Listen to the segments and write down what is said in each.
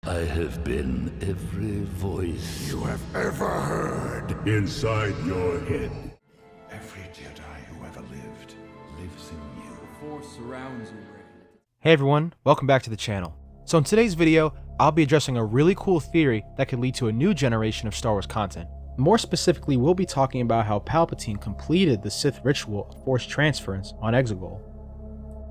I have been every voice you have ever heard inside your head. Every Jedi who ever lived lives in you. The Force surrounds you, Rey. Hey everyone, welcome back to the channel. So in today's video, I'll be addressing a really cool theory that could lead to a new generation of Star Wars content. More specifically, we'll be talking about how Palpatine completed the Sith ritual of Force transference on EXEGOL.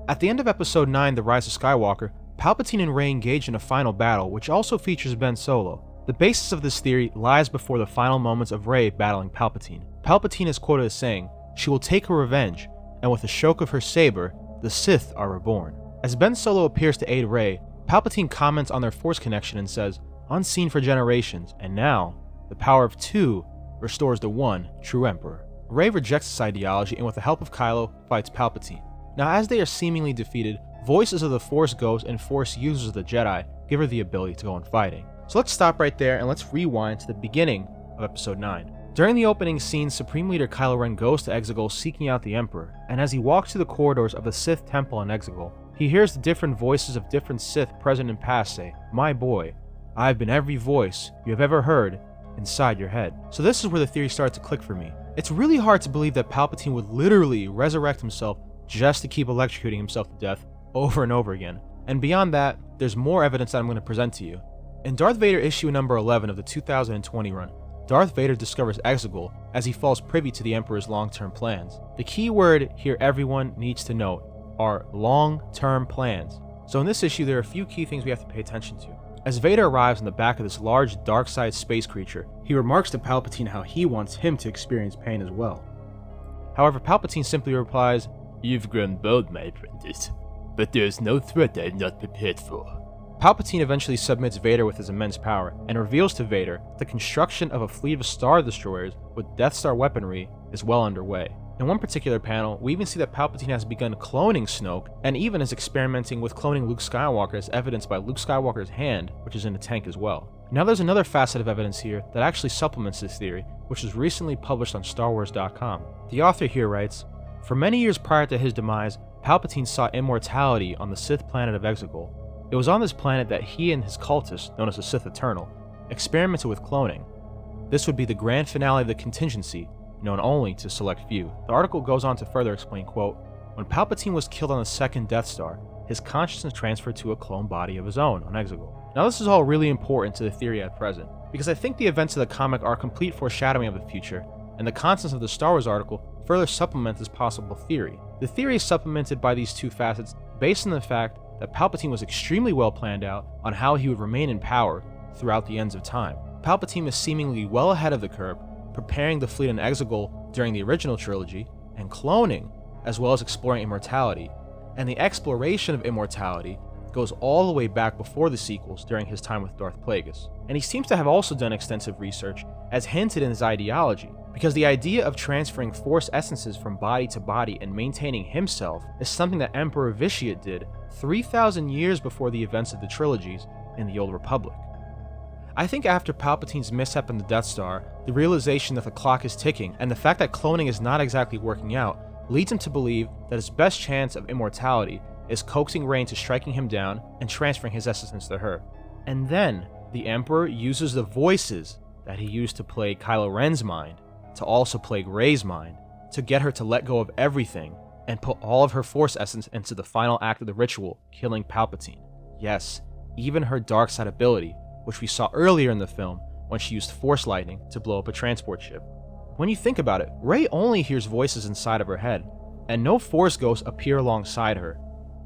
At the end of Episode 9, The Rise of Skywalker, Palpatine and Rey engage in a final battle, which also features Ben Solo. The basis of this theory lies before the final moments of Rey battling Palpatine. Palpatine is quoted as saying, "She will take her revenge, and with a stroke of her saber, the Sith are reborn." As Ben Solo appears to aid Rey, Palpatine comments on their Force connection and says, "Unseen for generations, and now, the power of two restores the one true Emperor." Rey rejects this ideology and with the help of Kylo, fights Palpatine. Now as they are seemingly defeated, voices of the Force ghosts and Force users of the Jedi give her the ability to go on fighting. So let's stop right there and let's rewind to the beginning of Episode 9. During the opening scene, Supreme Leader Kylo Ren goes to EXEGOL seeking out the Emperor, and as he walks through the corridors of the Sith Temple on EXEGOL, he hears the different voices of different Sith present and past say, "My boy, I've been every voice you have ever heard inside your head." So this is where the theory started to click for me. It's really hard to believe that Palpatine would literally resurrect himself just to keep electrocuting himself to death over and over again. And beyond that, there's more evidence that I'm going to present to you. In Darth Vader issue number 11 of the 2020 run, Darth Vader discovers EXEGOL as he falls privy to the Emperor's long-term plans. The key word here everyone needs to note are long-term plans. So in this issue, there are a few key things we have to pay attention to. As Vader arrives in the back of this large dark-side space creature, he remarks to Palpatine how he wants him to experience pain as well. However, Palpatine simply replies, "You've grown bold, my apprentice, but there is no threat I'm not prepared for." Palpatine eventually submits Vader with his immense power, and reveals to Vader the construction of a fleet of Star Destroyers with Death Star weaponry is well underway. In one particular panel, we even see that Palpatine has begun cloning Snoke, and even is experimenting with cloning Luke Skywalker as evidenced by Luke Skywalker's hand, which is in the tank as well. Now there's another facet of evidence here that actually supplements this theory, which was recently published on starwars.com. The author here writes, "For many years prior to his demise, Palpatine sought immortality on the Sith planet of EXEGOL. It was on this planet that he and his cultists, known as the Sith Eternal, experimented with cloning. This would be the grand finale of the contingency, known only to select few." The article goes on to further explain, quote, "When Palpatine was killed on the second Death Star, his consciousness transferred to a clone body of his own on EXEGOL." Now this is all really important to the theory at present, because I think the events of the comic are a complete foreshadowing of the future, and the contents of the Star Wars article further supplement this possible theory. The theory is supplemented by these two facets based on the fact that Palpatine was extremely well planned out on how he would remain in power throughout the ends of time. Palpatine is seemingly well ahead of the curve, preparing the fleet on EXEGOL during the original trilogy, and cloning, as well as exploring immortality. And the exploration of immortality goes all the way back before the sequels during his time with Darth Plagueis. And he seems to have also done extensive research, as hinted in his ideology, because the idea of transferring Force essences from body to body and maintaining himself is something that Emperor Vitiate did 3,000 years before the events of the trilogies in the Old Republic. I think after Palpatine's mishap in the Death Star, the realization that the clock is ticking, and the fact that cloning is not exactly working out, leads him to believe that his best chance of immortality is coaxing Rey into striking him down and transferring his essence to her. And then, the Emperor uses the voices that he used to plague Kylo Ren's mind to also plague Rey's mind, to get her to let go of everything and put all of her Force essence into the final act of the ritual, killing Palpatine. Yes, even her dark side ability, which we saw earlier in the film when she used Force lightning to blow up a transport ship. When you think about it, Rey only hears voices inside of her head, and no Force ghosts appear alongside her.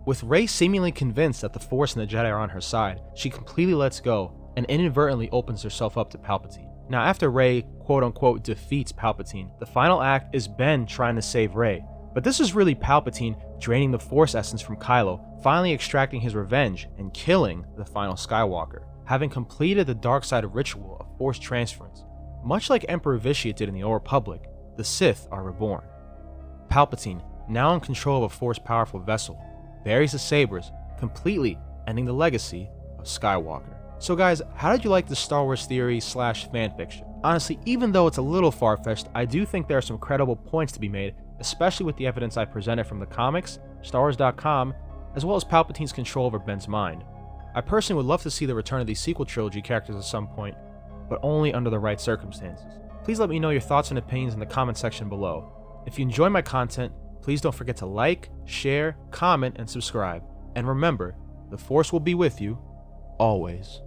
With Rey seemingly convinced that the Force and the Jedi are on her side, she completely lets go and inadvertently opens herself up to Palpatine. Now after Rey quote-unquote defeats Palpatine, the final act is Ben trying to save Rey, but this is really Palpatine draining the Force essence from Kylo, finally extracting his revenge and killing the final Skywalker. Having completed the dark side ritual of Force transference, much like Emperor Vitiate did in the Old Republic, the Sith are reborn. Palpatine, now in control of a Force-powerful vessel, buries the sabers, completely ending the legacy of Skywalker. So guys, how did you like the Star Wars theory / fanfiction? Honestly, even though it's a little far-fetched, I do think there are some credible points to be made, especially with the evidence I presented from the comics, starwars.com, as well as Palpatine's control over Ben's mind. I personally would love to see the return of these sequel trilogy characters at some point, but only under the right circumstances. Please let me know your thoughts and opinions in the comment section below. If you enjoy my content, please don't forget to like, share, comment, and subscribe. And remember, the Force will be with you, always.